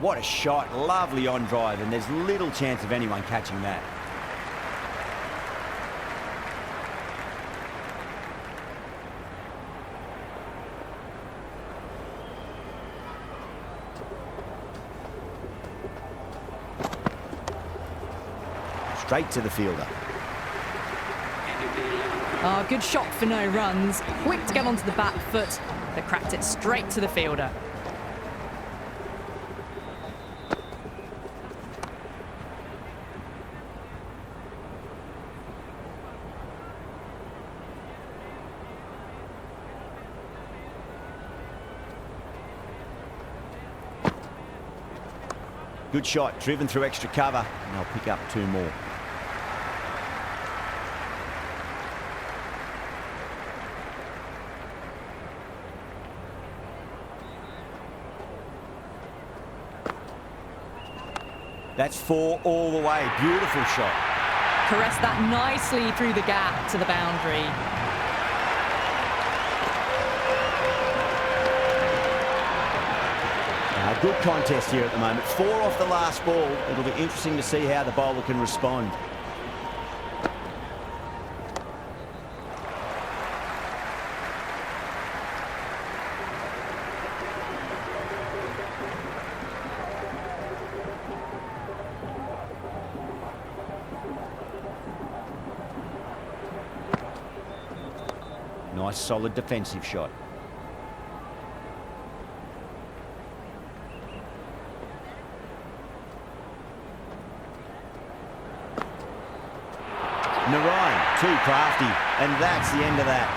what a shot. Lovely on drive, and there's little chance of anyone catching that. Straight to the fielder. Oh, good shot for no runs. Quick to get onto the back foot, but cracked it straight to the fielder. Good shot, driven through extra cover, and they'll pick up 2 more. That's 4 all the way. Beautiful shot. Caressed that nicely through the gap to the boundary. Good contest here at the moment. 4 off the last ball. It'll be interesting to see how the bowler can respond. Nice solid defensive shot. Narayan, too crafty, and that's the end of that.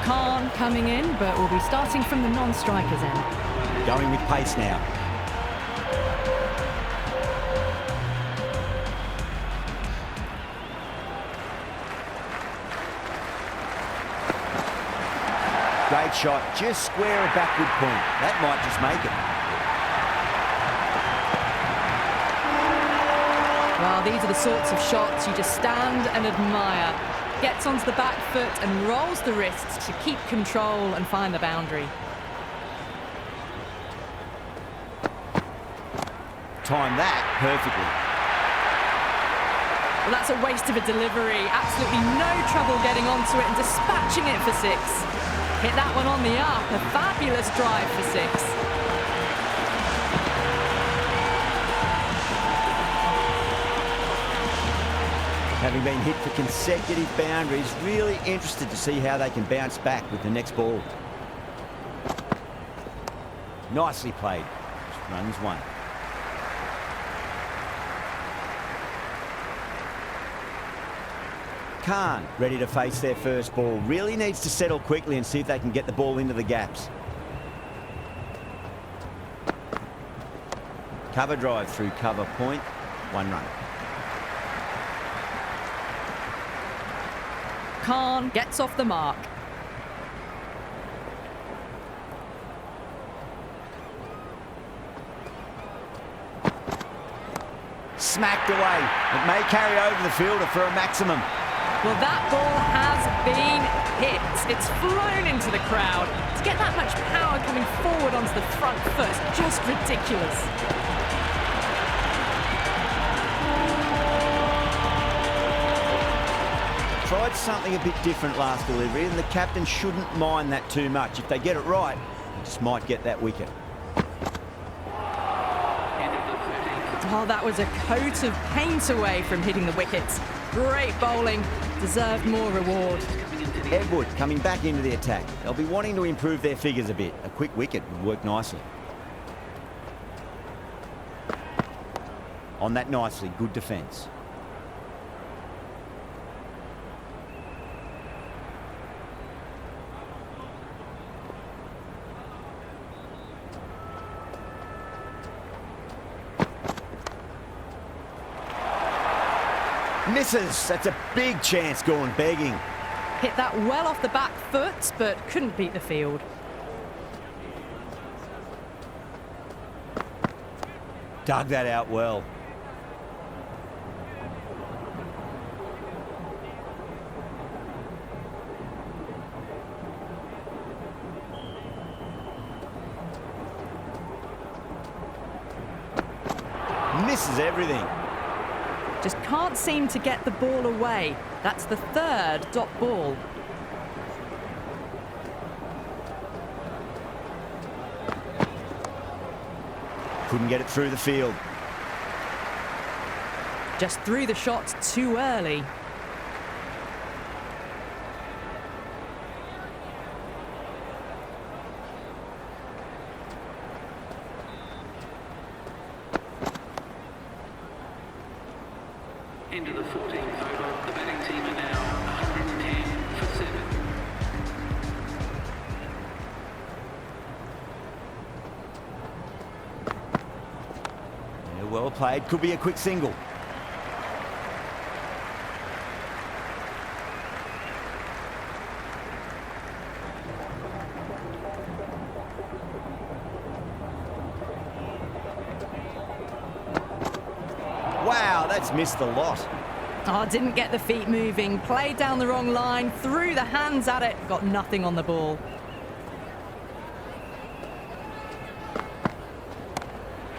Khan coming in, but will be starting from the non-strikers end. Going with pace now. Great shot, just square a backward point. That might just make it. Well, these are the sorts of shots you just stand and admire. Gets onto the back foot and rolls the wrists to keep control and find the boundary. Time that perfectly. Well, that's a waste of a delivery. Absolutely no trouble getting onto it and dispatching it for 6. Hit that one on the up. A fabulous drive for 6. Having been hit for consecutive boundaries, really interested to see how they can bounce back with the next ball. Nicely played. Just runs 1. Khan ready to face their first ball. Really needs to settle quickly and see if they can get the ball into the gaps. Cover drive through cover point. 1 run. Khan gets off the mark. Smacked away. It may carry over the fielder for a maximum. Well, that ball has been hit. It's flown into the crowd. To get that much power coming forward onto the front foot, just ridiculous. Tried something a bit different last delivery, and the captain shouldn't mind that too much. If they get it right, they just might get that wicket. Oh, that was a coat of paint away from hitting the wickets. Great bowling. Deserved more reward. Edward coming back into the attack. They'll be wanting to improve their figures a bit. A quick wicket would work nicely. On that nicely, good defence. Misses. That's a big chance going begging. Hit that well off the back foot, but couldn't beat the field. Dug that out well. Misses everything. Just can't seem to get the ball away. That's the third dot ball. Couldn't get it through the field. Just threw the shot too early. Into the 14th over, the batting team are now 110 for 7. Yeah, well played. Could be a quick single. Wow, that's missed the lot. Oh, didn't get the feet moving, played down the wrong line, threw the hands at it, got nothing on the ball.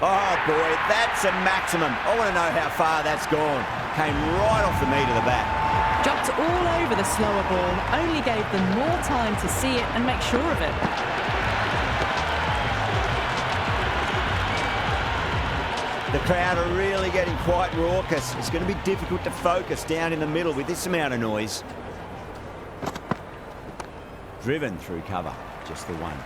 Oh boy, that's a maximum. I want to know how far that's gone. Came right off the meat of the bat. Jumped all over the slower ball, only gave them more time to see it and make sure of it. The crowd are really getting quite raucous. It's going to be difficult to focus down in the middle with this amount of noise. Driven through cover, just the one.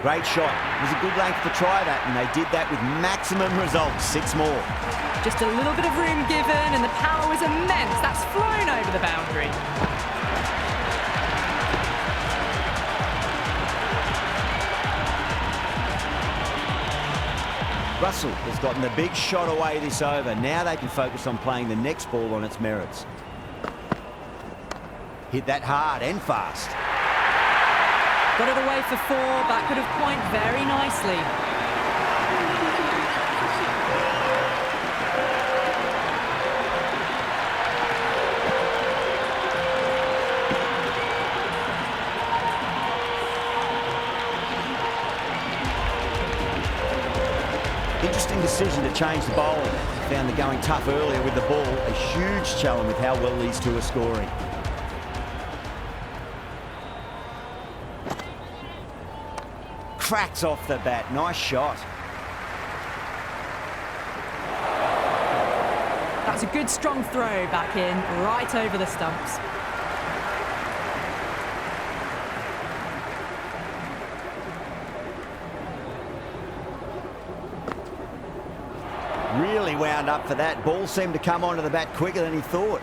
Great shot. It was a good length to try that, and they did that with maximum results. 6 more. Just a little bit of room given, and the power was immense. That's flown over the boundary. Russell has gotten the big shot away this over. Now they can focus on playing the next ball on its merits. Hit that hard and fast. Got it away for 4, back could have point very nicely. Interesting decision to change the bowling. Found the going tough earlier with the ball. A huge challenge with how well these two are scoring. Cracks off the bat. Nice shot. That's a good strong throw back in, right over the stumps. Really wound up for that. Ball seemed to come onto the bat quicker than he thought.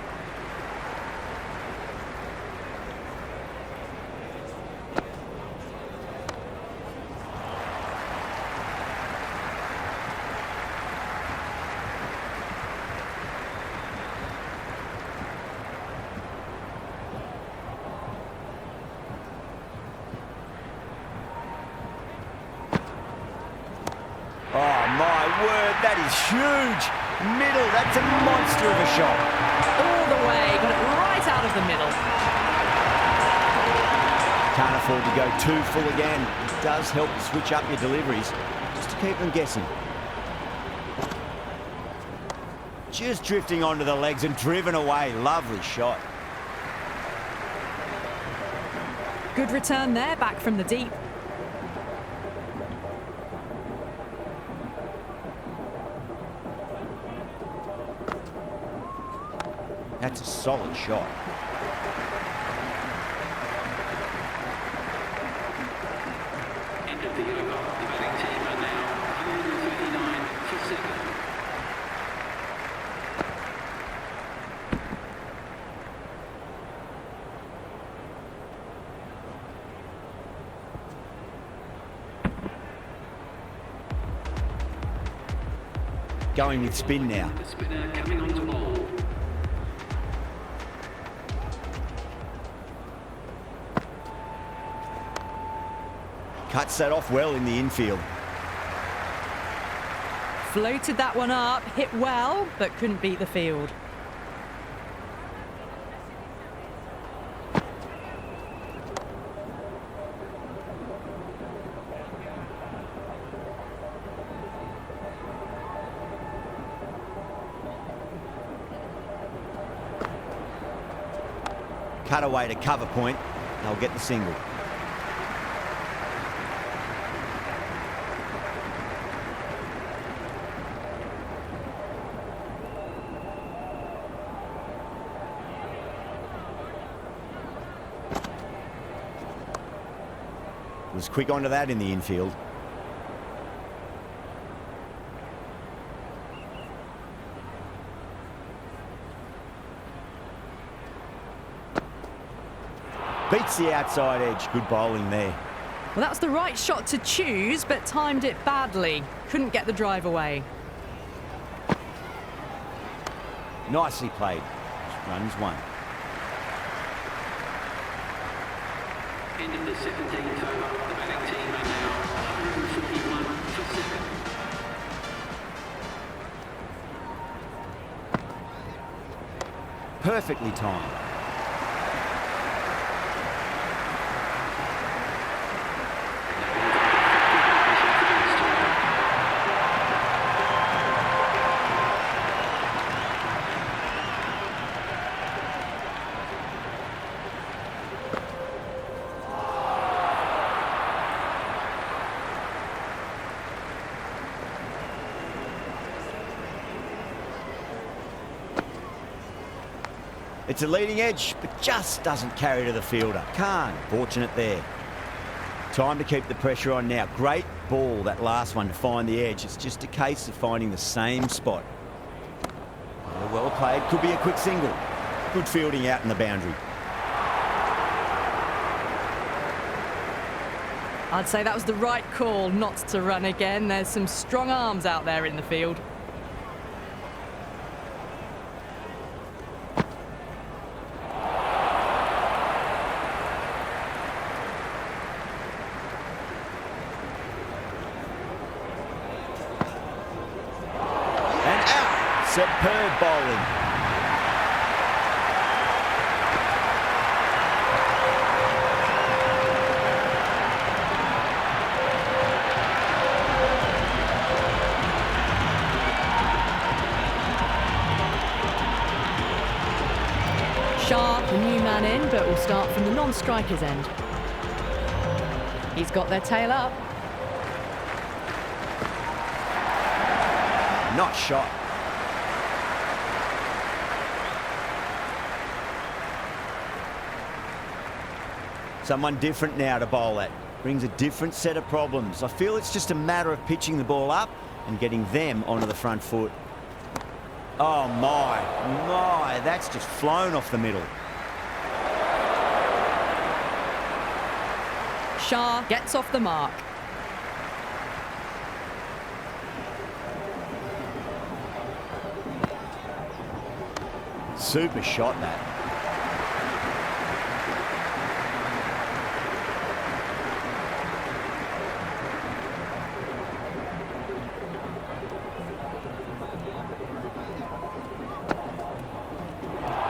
Oh, my word, that is huge. Middle, that's a monster of a shot. All the way, got it right out of the middle. Can't afford to go too full again. It does help to switch up your deliveries, just to keep them guessing. Just drifting onto the legs and driven away. Lovely shot. Good return there, back from the deep. That's a solid shot. End of the over, the batting team are now 139 for 7. going with spin now. The spinner coming on to bowl. Cuts that off well in the infield. Floated that one up, hit well, but couldn't beat the field. Cut away to cover point. They'll get the single. Was quick onto that in the infield. Beats the outside edge. Good bowling there. Well, that was the right shot to choose, but timed it badly. Couldn't get the drive away. Nicely played. Runs one. End of the 17th over. The batting team are now 141 for 7. Perfectly timed. It's a leading edge, but just doesn't carry to the fielder. Khan, fortunate there. Time to keep the pressure on now. Great ball, that last one, to find the edge. It's just a case of finding the same spot. Well played, could be a quick single. Good fielding out in the boundary. I'd say that was the right call not to run again. There's some strong arms out there in the field. Superb bowling. Sharp, a new man in, but will start from the non-striker's end. He's got their tail up. Not shot. Someone different now to bowl at. Brings a different set of problems. I feel it's just a matter of pitching the ball up and getting them onto the front foot. Oh my, that's just flown off the middle. Shah gets off the mark. Super shot that.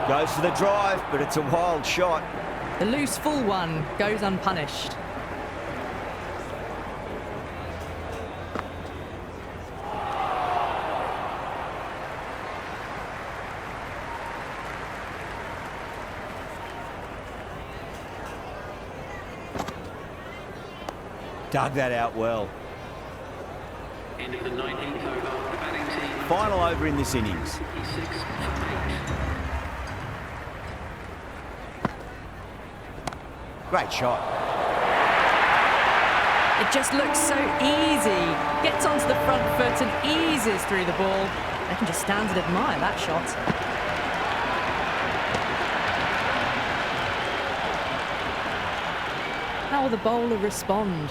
Goes for the drive, but it's a wild shot. The loose full one goes unpunished. Dug that out well. End of the 19th over. The batting team. Final over in this innings. 6 for 8. Great shot. It just looks so easy. Gets onto the front foot and eases through the ball. They can just stand and admire that shot. How will the bowler respond?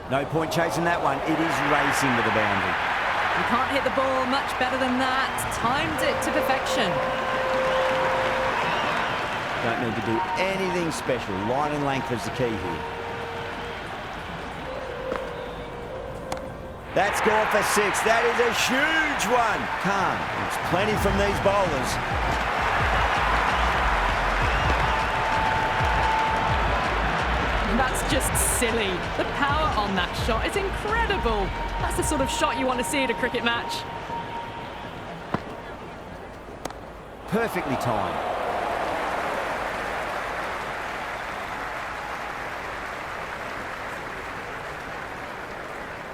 No point chasing that one. It is racing to the boundary. You can't hit the ball much better than that. Timed it to perfection. Don't need to do anything special. Line and length is the key here. That's gone for 6. That is a huge one. Khan, it's plenty from these bowlers. That's just silly. The power on that shot is incredible. That's the sort of shot you want to see at a cricket match. Perfectly timed.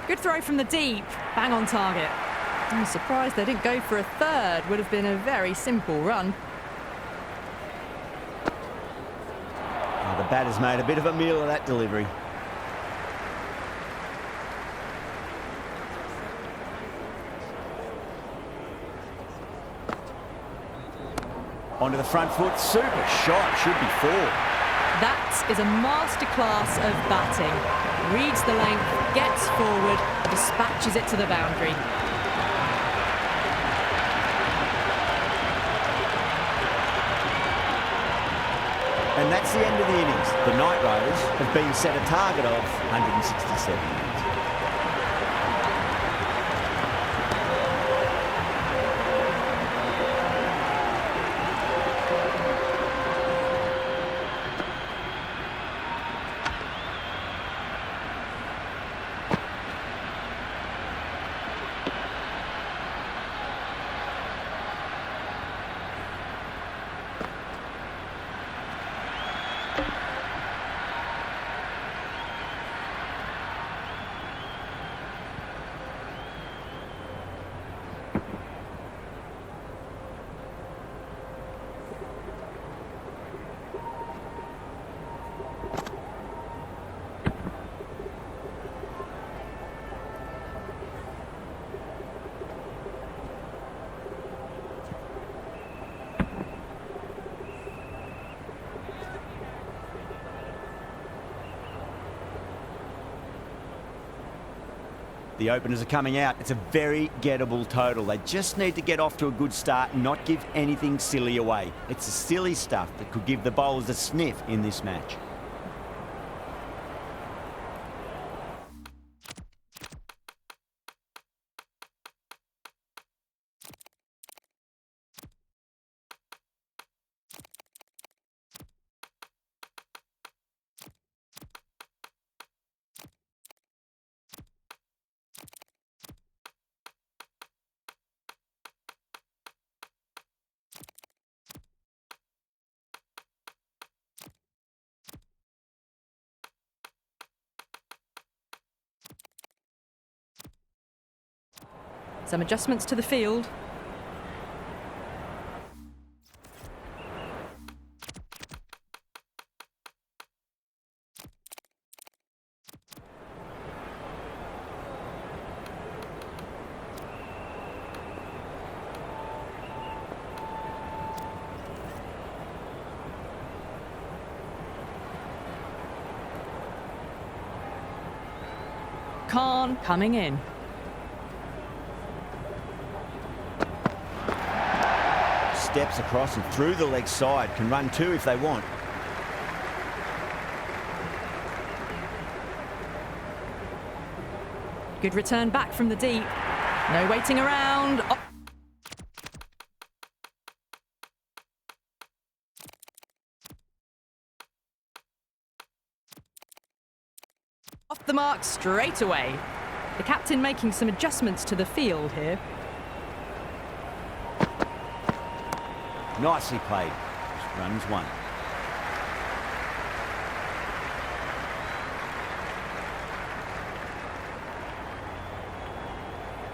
Good throw from the deep. Bang on target. I'm surprised they didn't go for a third. Would have been a very simple run. Oh, the batter's made a bit of a meal of that delivery. Onto the front foot. Super shot. Should be 4. That is a masterclass of batting. Reads the length, gets forward, dispatches it to the boundary. And that's the end of the innings. The Knight Riders have been set a target of 167 runs. The openers are coming out. It's a very gettable total. They just need to get off to a good start and not give anything silly away. It's the silly stuff that could give the bowlers a sniff in this match. Some adjustments to the field. Khan coming in. Steps across and through the leg side. Can run 2 if they want. Good return back from the deep. No waiting around. Off the mark straight away. The captain making some adjustments to the field here. Nicely played. Runs 1.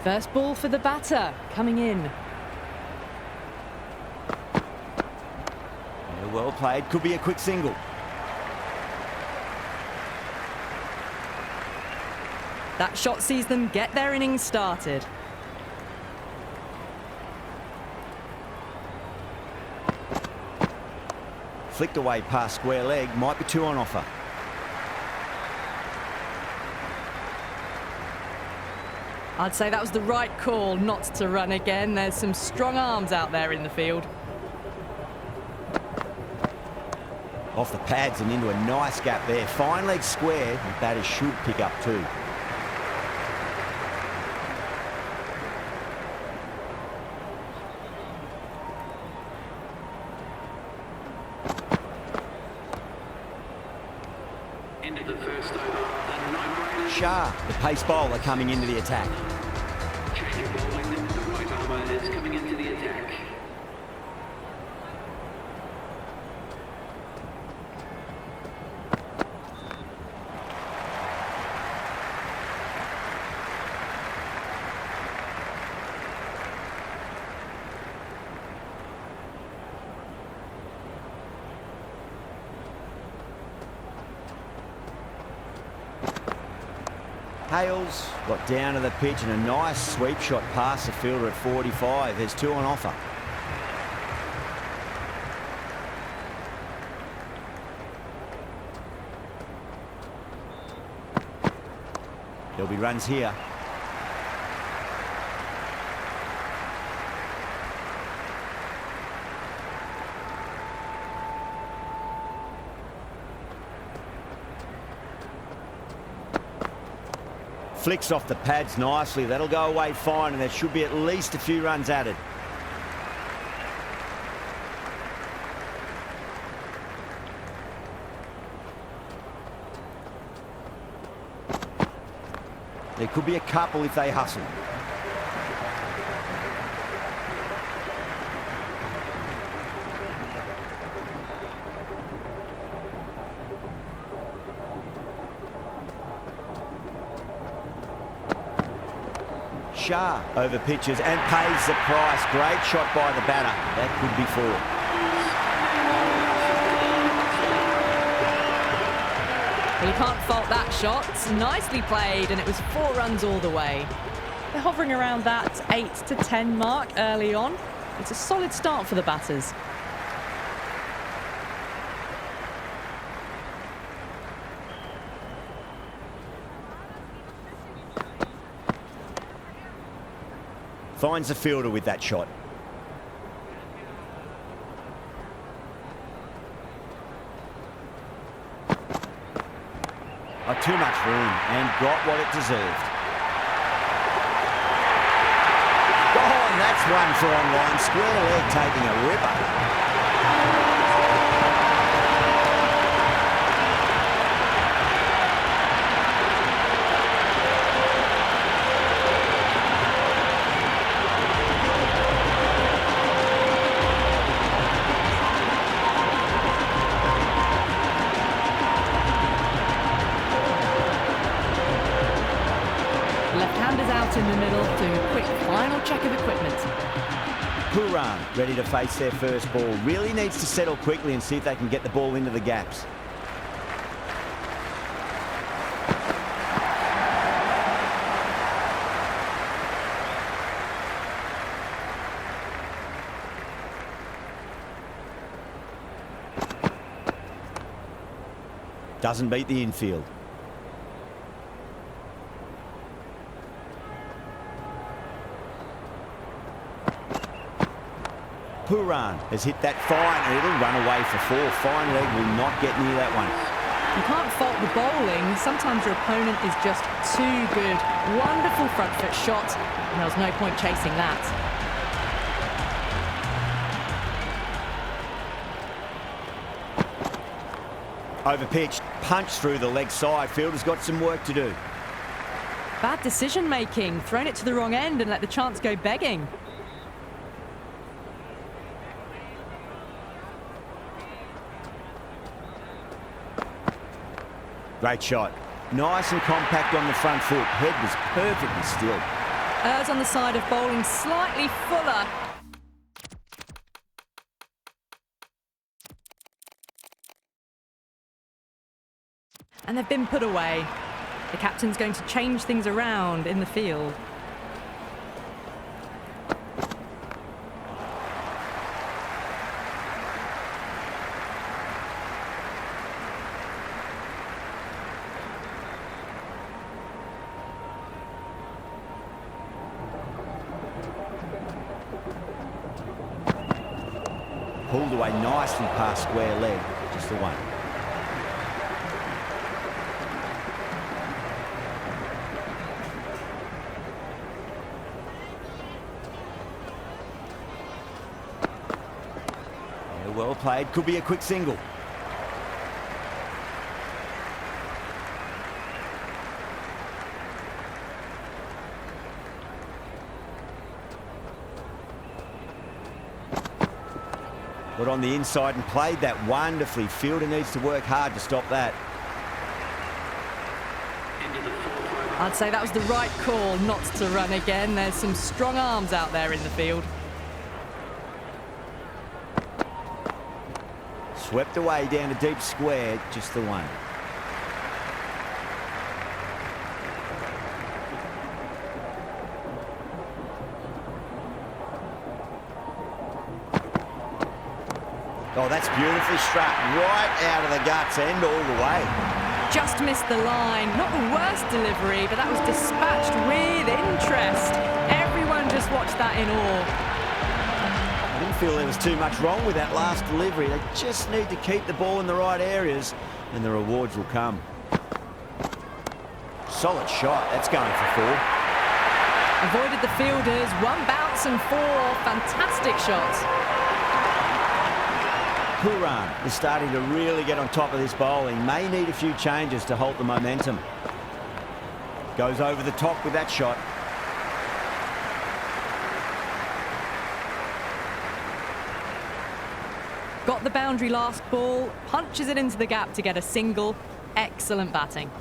First ball for the batter, coming in. Yeah, well played. Could be a quick single. That shot sees them get their innings started. Flicked away past square leg. Might be 2 on offer. I'd say that was the right call not to run again. There's some strong arms out there in the field. Off the pads and into a nice gap there. Fine leg square, the batter should pick up too. End of the first over. The no-brainer. Shah, the pace bowler, coming into the attack. Change of bowling. The right armour is coming into the attack. Hales got down to the pitch and a nice sweep shot past the fielder at 45. There's two on offer. There'll be runs here. Flicks off the pads nicely. That'll go away fine, and there should be at least a few runs added. There could be a couple if they hustle. Shah over pitches and pays the price. Great shot by the batter. That could be four. Well, you can't fault that shot. Nicely played, and it was 4 runs all the way. They're hovering around that 8 to 10 mark early on. It's a solid start for the batters. Finds the fielder with that shot. Too much room and got what it deserved. Oh, and that's one for on line. Square leg taking a ripper. Left-handers out in the middle, doing a quick final check of equipment. Puran ready to face their first ball. Really needs to settle quickly and see if they can get the ball into the gaps. Doesn't beat the infield. Puran has hit that fine and it'll run away for 4. Fine leg will not get near that one. You can't fault the bowling. Sometimes your opponent is just too good. Wonderful front foot shot, and there was no point chasing that. Over pitch, punch through the leg side. Fielder's got some work to do. Bad decision making. Thrown it to the wrong end and let the chance go begging. Great shot. Nice and compact on the front foot. Head was perfectly still. Errs on the side of bowling slightly fuller. And they've been put away. The captain's going to change things around in the field. pulled away nicely past square leg. Just the one. Yeah, well played. Could be a quick single. Got on the inside and played that wonderfully. Fielder needs to work hard to stop that. I'd say that was the right call not to run again. There's some strong arms out there in the field. Swept away down a deep square, just the one. Oh, that's beautifully struck right out of the guts end all the way. Just missed the line. Not the worst delivery, but that was dispatched with interest. Everyone just watched that in awe. I didn't feel there was too much wrong with that last delivery. They just need to keep the ball in the right areas and the rewards will come. Solid shot. That's going for 4. Avoided the fielders. 1 bounce and 4. Fantastic shots. Puran is starting to really get on top of this bowling. May need a few changes to halt the momentum. Goes over the top with that shot. Got the boundary last ball. Punches it into the gap to get a single. Excellent batting.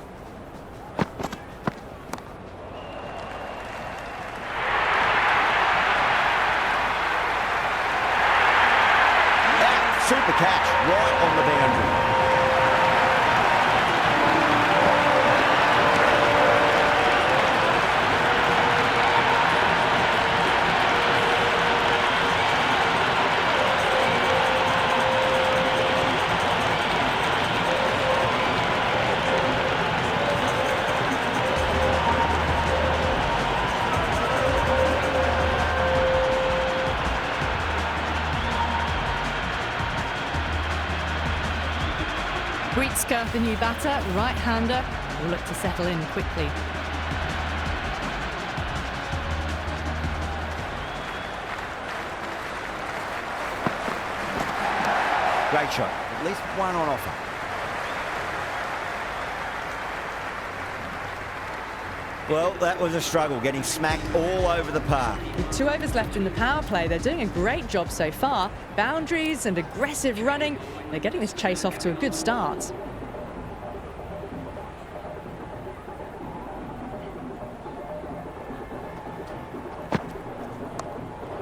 Super catch right on the boundary. Greetska, the new batter, right-hander, will look to settle in quickly. Great shot. At least one on offer. Well, that was a struggle, getting smacked all over the park. With 2 overs left in the power play, they're doing a great job so far. Boundaries and aggressive running. They're getting this chase off to a good start.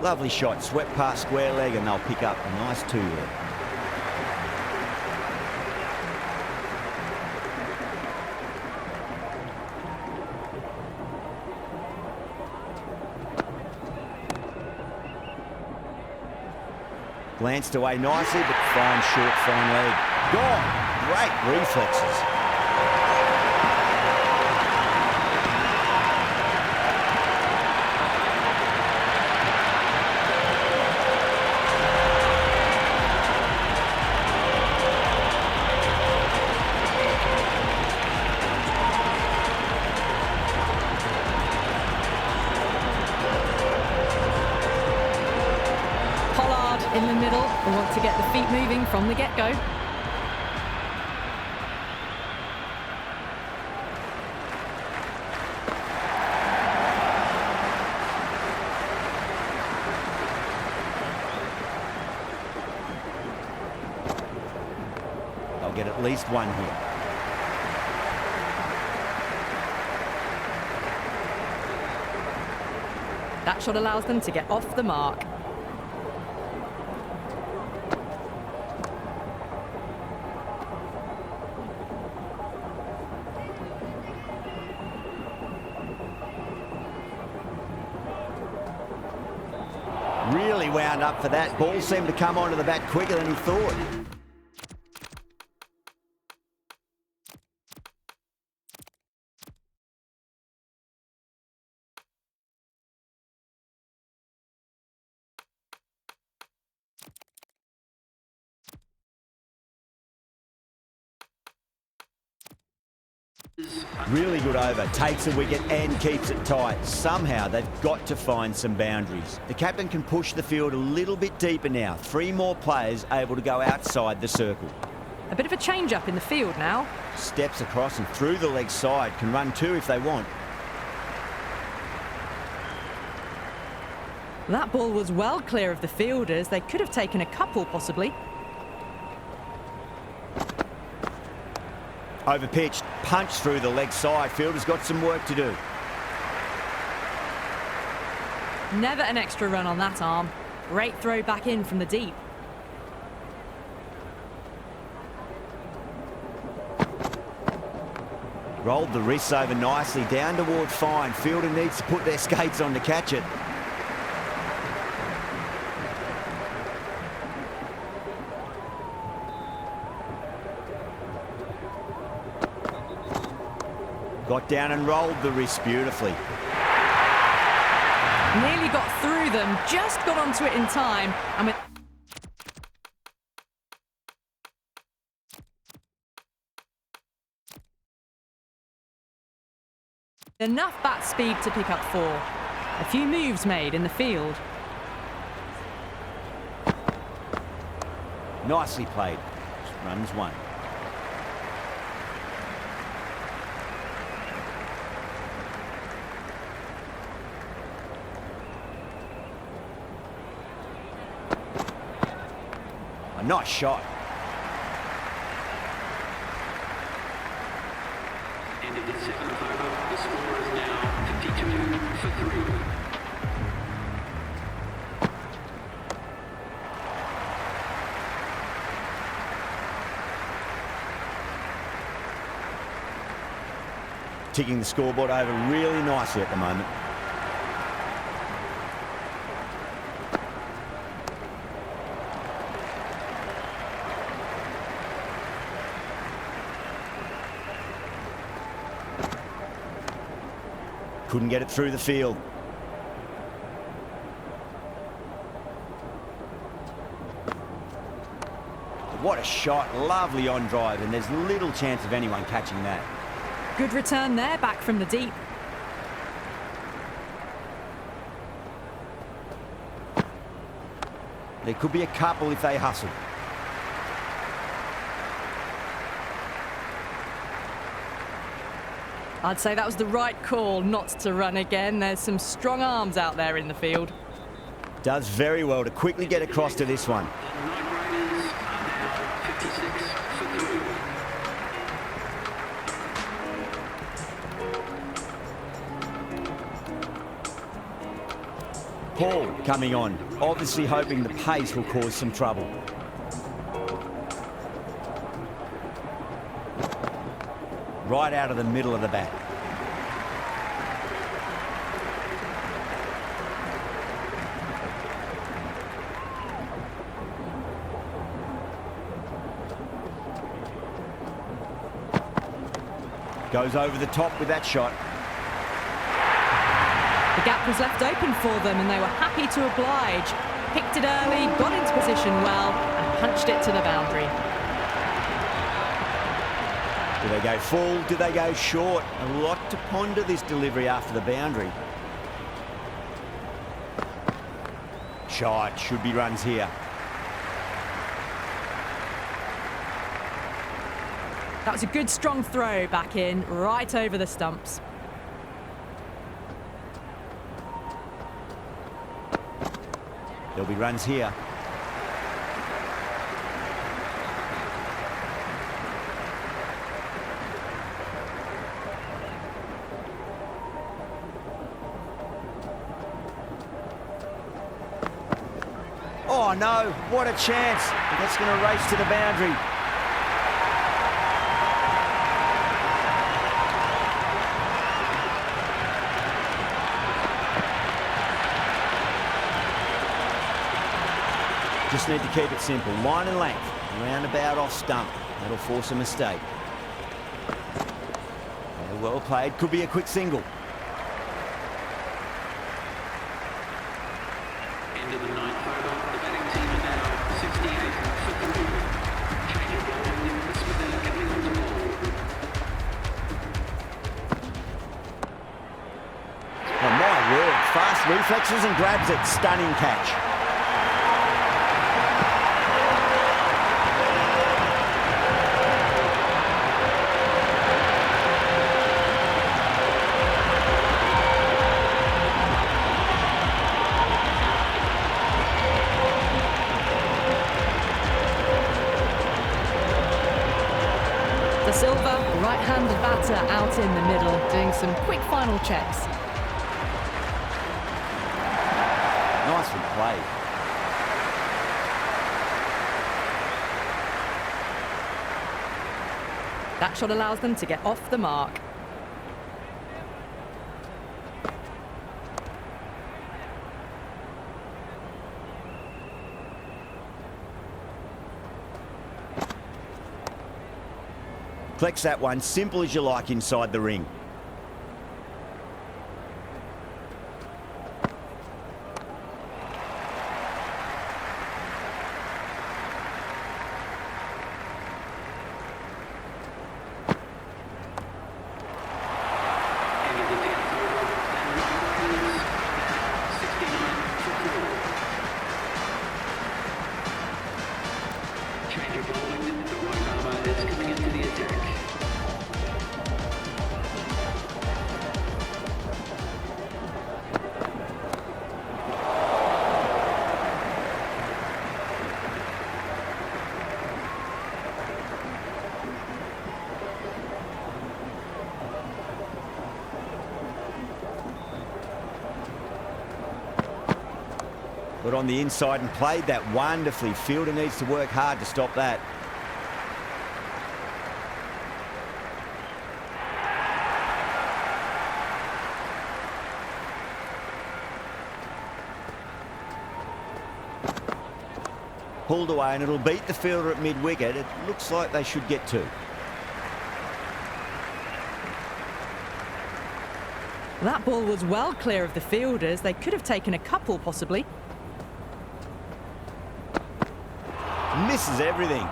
Lovely shot, swept past square leg and they'll pick up a nice 2 there. Glanced away nicely, but fine short, fine leg. Gone. Great reflexes. In the middle, we want to get the feet moving from the get-go. They'll get at least 1 here. That shot allows them to get off the mark. Really wound up for that. Ball seemed to come onto the bat quicker than he thought. Really good over, takes a wicket and keeps it tight. Somehow they've got to find some boundaries. The captain can push the field a little bit deeper now. 3 more players able to go outside the circle. A bit of a change-up in the field now. Steps across and through the leg side, can run 2 if they want. That ball was well clear of the fielders. They could have taken a couple, possibly. Overpitched, punched through the leg side. Fielder's got some work to do. Never an extra run on that arm. Great throw back in from the deep. Rolled the wrists over nicely, down toward fine. Fielder needs to put their skates on to catch it. Got down and rolled the wrist beautifully. Nearly got through them, just got onto it in time. And with enough bat speed to pick up 4. A few moves made in the field. Nicely played. Runs 1. A nice shot. End of the 7th over. The score is now 52 for 3. Ticking the scoreboard over really nicely at the moment. Couldn't get it through the field. What a shot, lovely on drive, and there's little chance of anyone catching that. Good return there, back from the deep. There could be a couple if they hustle. I'd say that was the right call not to run again. There's some strong arms out there in the field. Does very well to quickly get across to this one. The Night Riders are now 56 for 3. Paul coming on, obviously hoping the pace will cause some trouble. Right out of the middle of the bat. Goes over the top with that shot. The gap was left open for them and they were happy to oblige. Picked it early, got into position well and punched it to the boundary. Do they go full? Do they go short? A lot to ponder this delivery after the boundary. Shot, should be runs here. That was a good strong throw back in, right over the stumps. There'll be runs here. Oh no, what a chance. That's going to race to the boundary. Just need to keep it simple. Line and length. Roundabout off stump. That'll force a mistake. Well played. Could be a quick single. End of the 9th over. The batting team are now 68 for 3. Change of ball with Smith coming on the ball. reflexes and grabs it. Stunning catch. De Silva, right-handed batter out in the middle, doing some quick final checks. Nicely played. That shot allows them to get off the mark. Collects that one, simple as you like inside the ring. End of the 10th over, and 9 innings, 69 for 4. Change of bowling, the right armour is coming into the attack. Got on the inside and played that wonderfully. Fielder needs to work hard to stop that. Pulled away and it'll beat the fielder at mid-wicket. It looks like they should get two. That ball was well clear of the fielders. They could have taken a couple, possibly. Misses everything.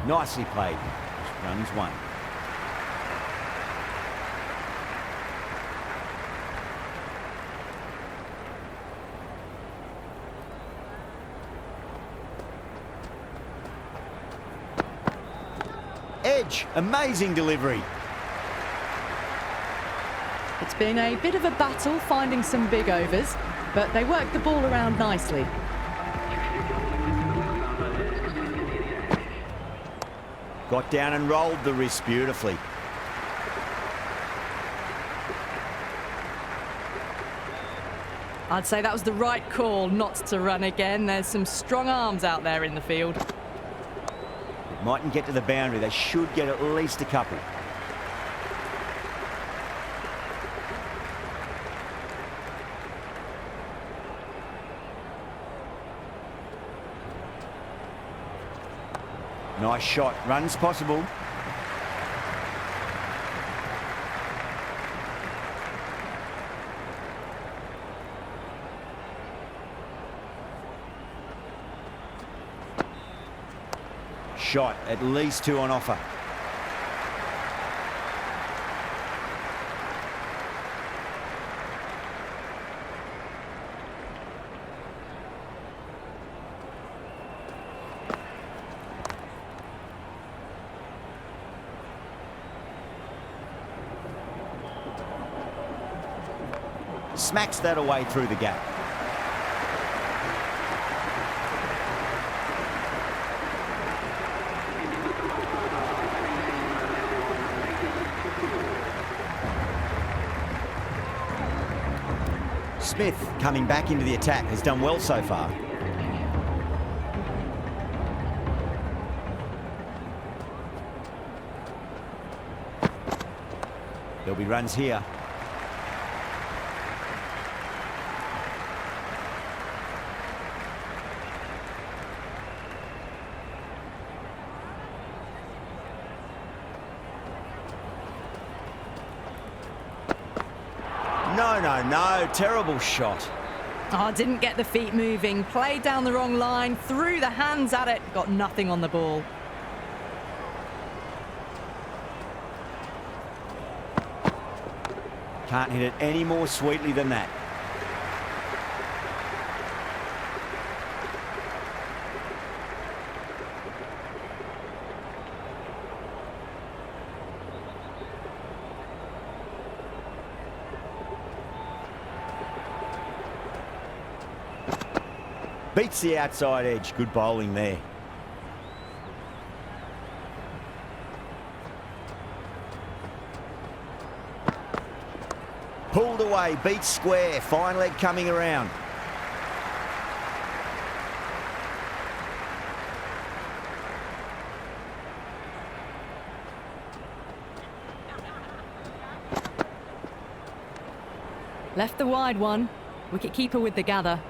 Nicely played. Runs one. Edge, amazing delivery. It's been a bit of a battle finding some big overs, but they worked the ball around nicely. Got down and rolled the wrist beautifully. I'd say that was the right call not to run again. There's some strong arms out there in the field. Mightn't get to the boundary. They should get at least a couple. Nice shot. Runs possible. Shot. At least two on offer. Smacks that away through the gap. Smith, coming back into the attack, has done well so far. There'll be runs here. No, no, no. Terrible shot. Oh, didn't get the feet moving. Played down the wrong line. Threw the hands at it. Got nothing on the ball. Can't hit it any more sweetly than that. Beats the outside edge. Good bowling there. Pulled away, beats square. Fine leg coming around. Left the wide one. Wicket-keeper with the gather.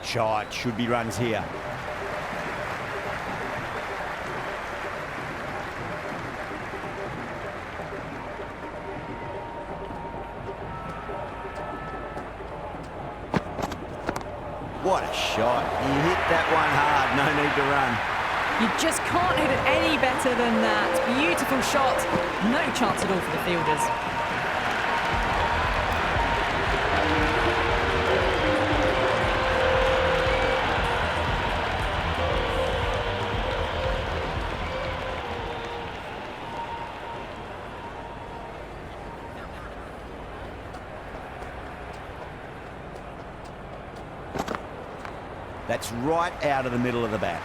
Shot. Should be runs here. What a shot. He hit that one hard. No need to run. You just can't hit it any better than that. Beautiful shot. No chance at all for the fielders. That's right out of the middle of the bat.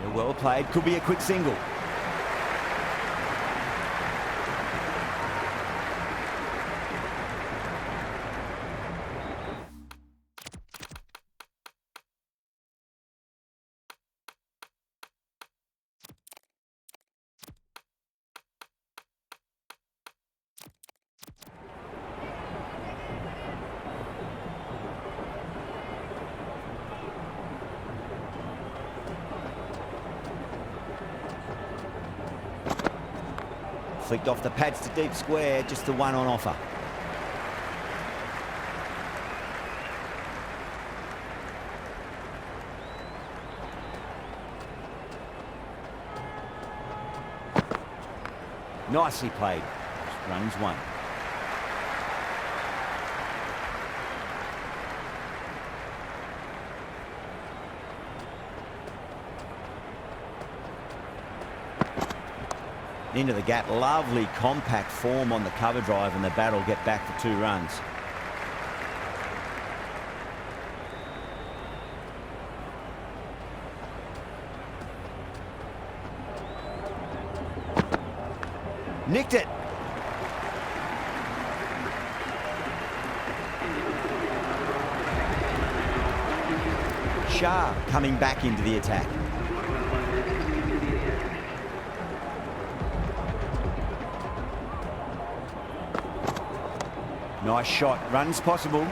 Yeah, well played. Could be a quick single. Flicked off the pads to deep square, just the one on offer. Nicely played. Runs one. Into the gap. Lovely compact form on the cover drive, and the bat will get back for 2 runs. Nicked it. Shah coming back into the attack. Nice shot. Runs possible.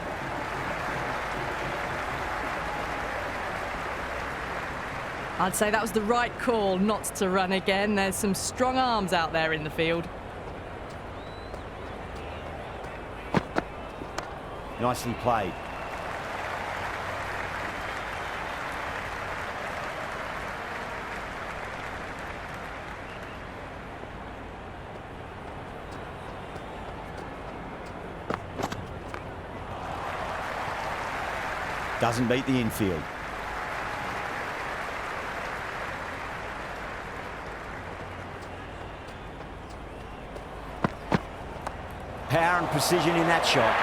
I'd say that was the right call not to run again. There's some strong arms out there in the field. Nicely played. Doesn't beat the infield. Power and precision in that shot.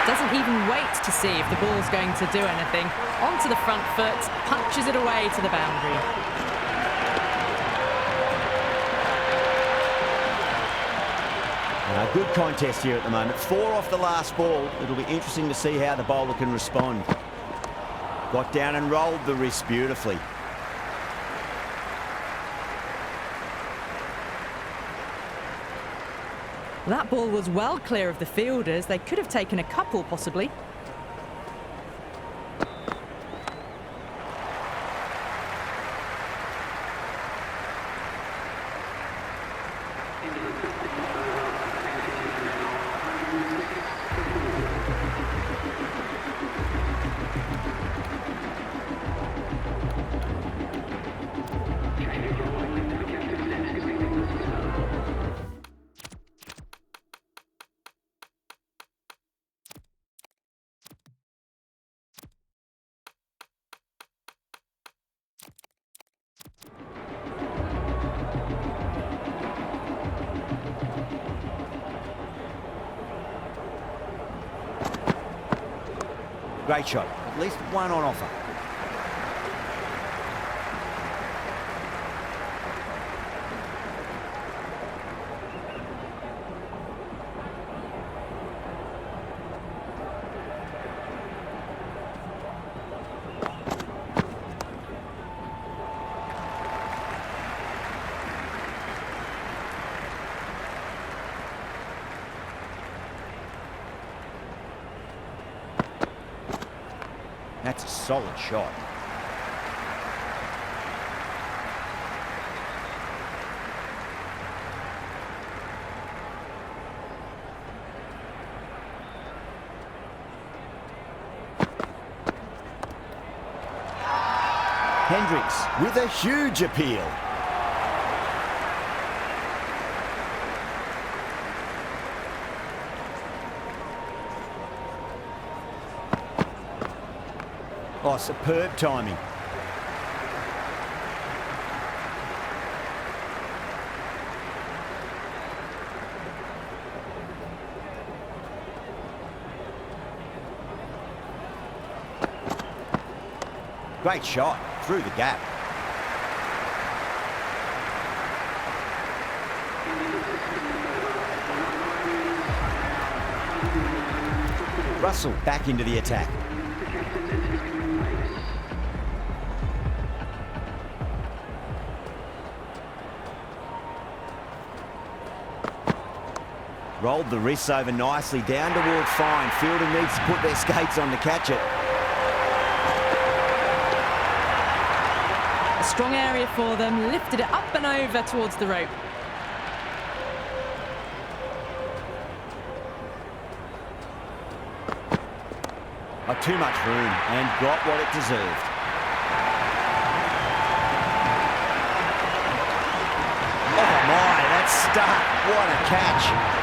Doesn't even wait to see if the ball's going to do anything. Onto the front foot, punches it away to the boundary. Good contest here at the moment. 4 off the last ball. It'll be interesting to see how the bowler can respond. Got down and rolled the wrist beautifully. That ball was well clear of the fielders. They could have taken a couple, possibly. Great shot. At least one on offer. That's a solid shot. Hendricks with a huge appeal. Oh, superb timing. Great shot through the gap. Russell back into the attack. Rolled the wrists over nicely, down toward fine. Fielder needs to put their skates on to catch it. A strong area for them, lifted it up and over towards the rope. Oh, too much room and got what it deserved. Oh my, that's stuck. What a catch.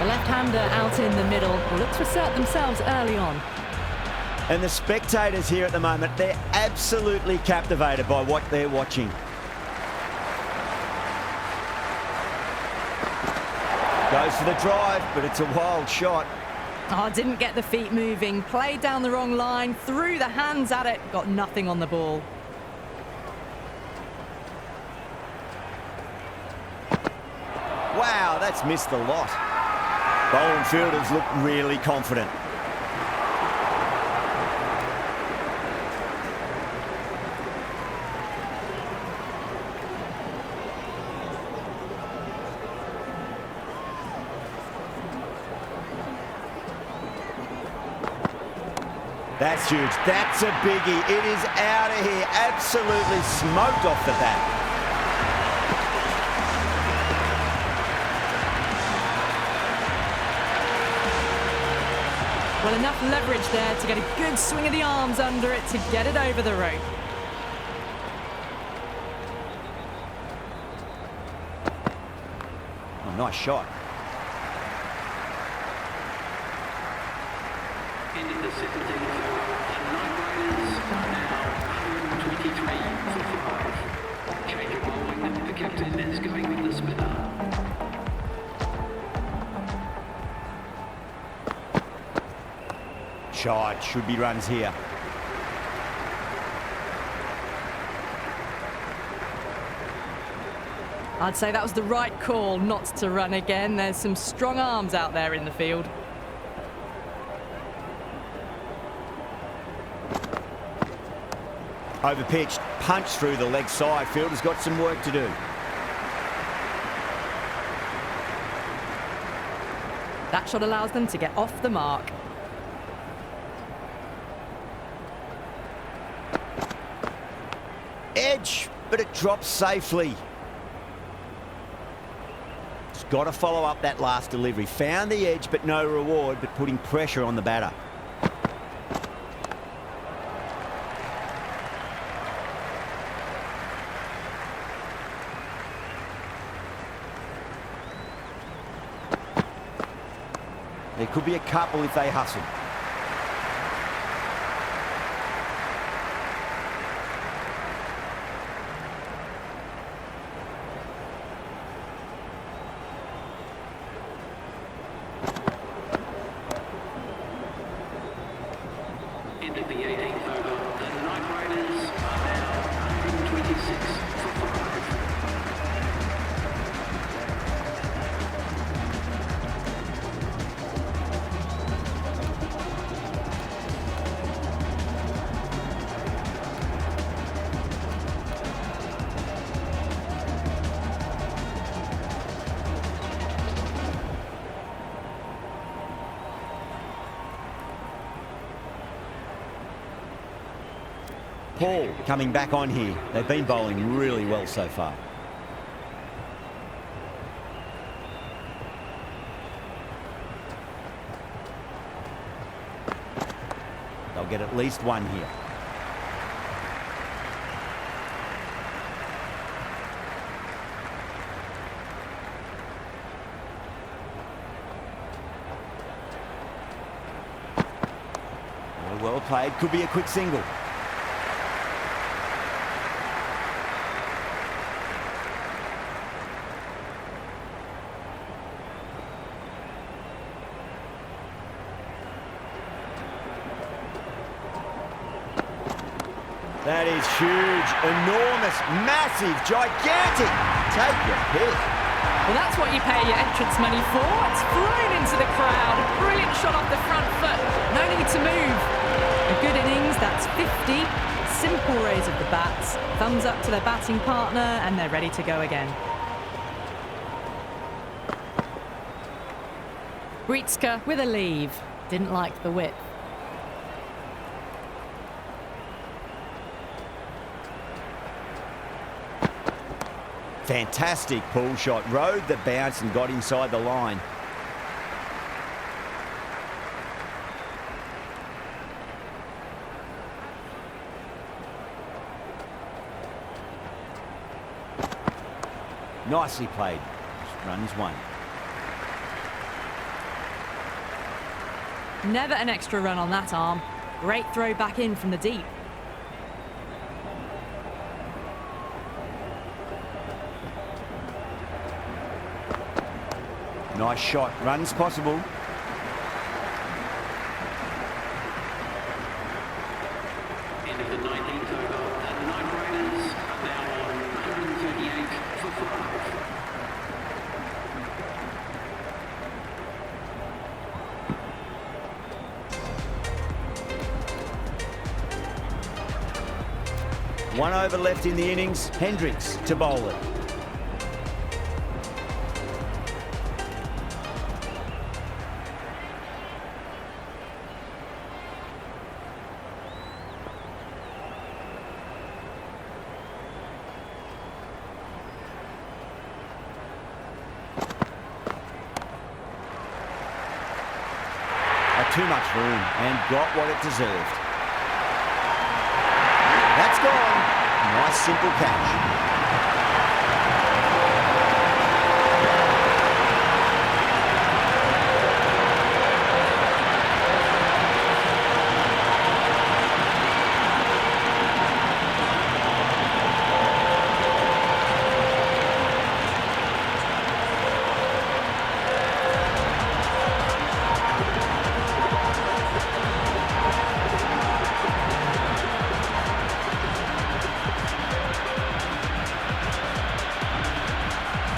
Left-hander out in the middle will look to assert themselves early on. And the spectators here at the moment, they're absolutely captivated by what they're watching. Goes for the drive, but it's a wild shot. Oh, didn't get the feet moving, played down the wrong line, threw the hands at it, got nothing on the ball. Wow, that's missed a lot. Bowling fielders look really confident. That's huge. That's a biggie. It is out of here. Absolutely smoked off the bat. Well, enough leverage there to get a good swing of the arms under it to get it over the rope. Oh, nice shot. End of the 17th over. The Night Riders are now 123 for 5. Change of bowling shot. Should be runs here. I'd say that was the right call not to run again. There's some strong arms out there in the field. Overpitched, punch through the leg side. Fielder's got some work to do. That shot allows them to get off the mark. Edge, but it drops safely. It's got to follow up that last delivery. Found the edge, but no reward, but putting pressure on the batter. There could be a couple if they hustle. Into the 18th over, the Night Riders are now 126 for 5. Paul coming back on here. They've been bowling really well so far. They'll get at least one here. Well played. Could be a quick single. That is huge, enormous, massive, gigantic. Take your pick. Well, that's what you pay your entrance money for. It's flown into the crowd. A brilliant shot off the front foot. No need to move. A good innings, that's 50. Simple raise of the bats. Thumbs up to their batting partner, and they're ready to go again. Britska with a leave. Didn't like the whip. Fantastic pull shot. Rode the bounce and got inside the line. Nicely played. Runs one. Never an extra run on that arm. Great throw back in from the deep. Nice shot. Runs possible. End of the 19th over, the Night Riders are now on 138 for 5. One over left in the innings. Hendricks to bowl it. Too much room and got what it deserved. That's gone. Nice simple catch.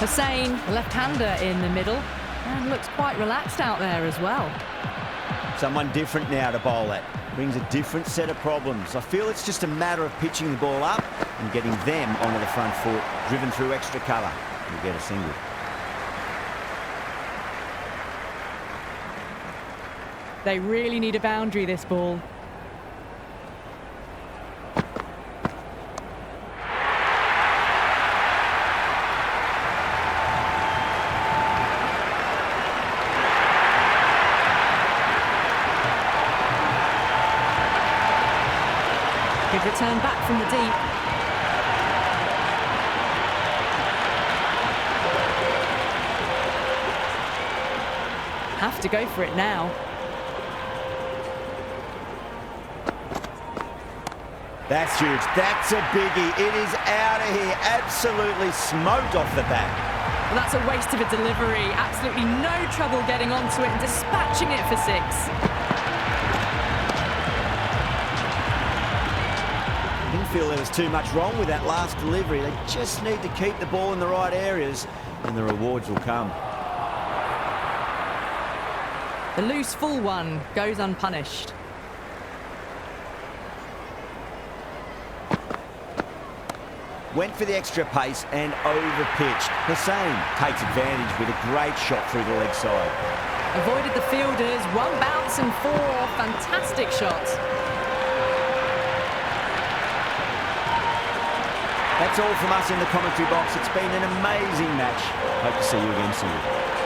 Hussein, the left-hander in the middle, and looks quite relaxed out there as well. Someone different now to bowl at. Brings a different set of problems. I feel it's just a matter of pitching the ball up and getting them onto the front foot, driven through extra cover. You get a single. They really need a boundary, this ball. Good return back from the deep. Have to go for it now. That's huge. That's a biggie. It is out of here. Absolutely smoked off the bat. Well, that's a waste of a delivery. Absolutely no trouble getting onto it and dispatching it for 6. I didn't feel there was too much wrong with that last delivery. They just need to keep the ball in the right areas and the rewards will come. The loose full one goes unpunished. Went for the extra pace and over-pitched. Hussein takes advantage with a great shot through the leg side. Avoided the fielders, 1 bounce and 4. Fantastic shots. That's all from us in the commentary box. It's been an amazing match. Hope to see you again soon.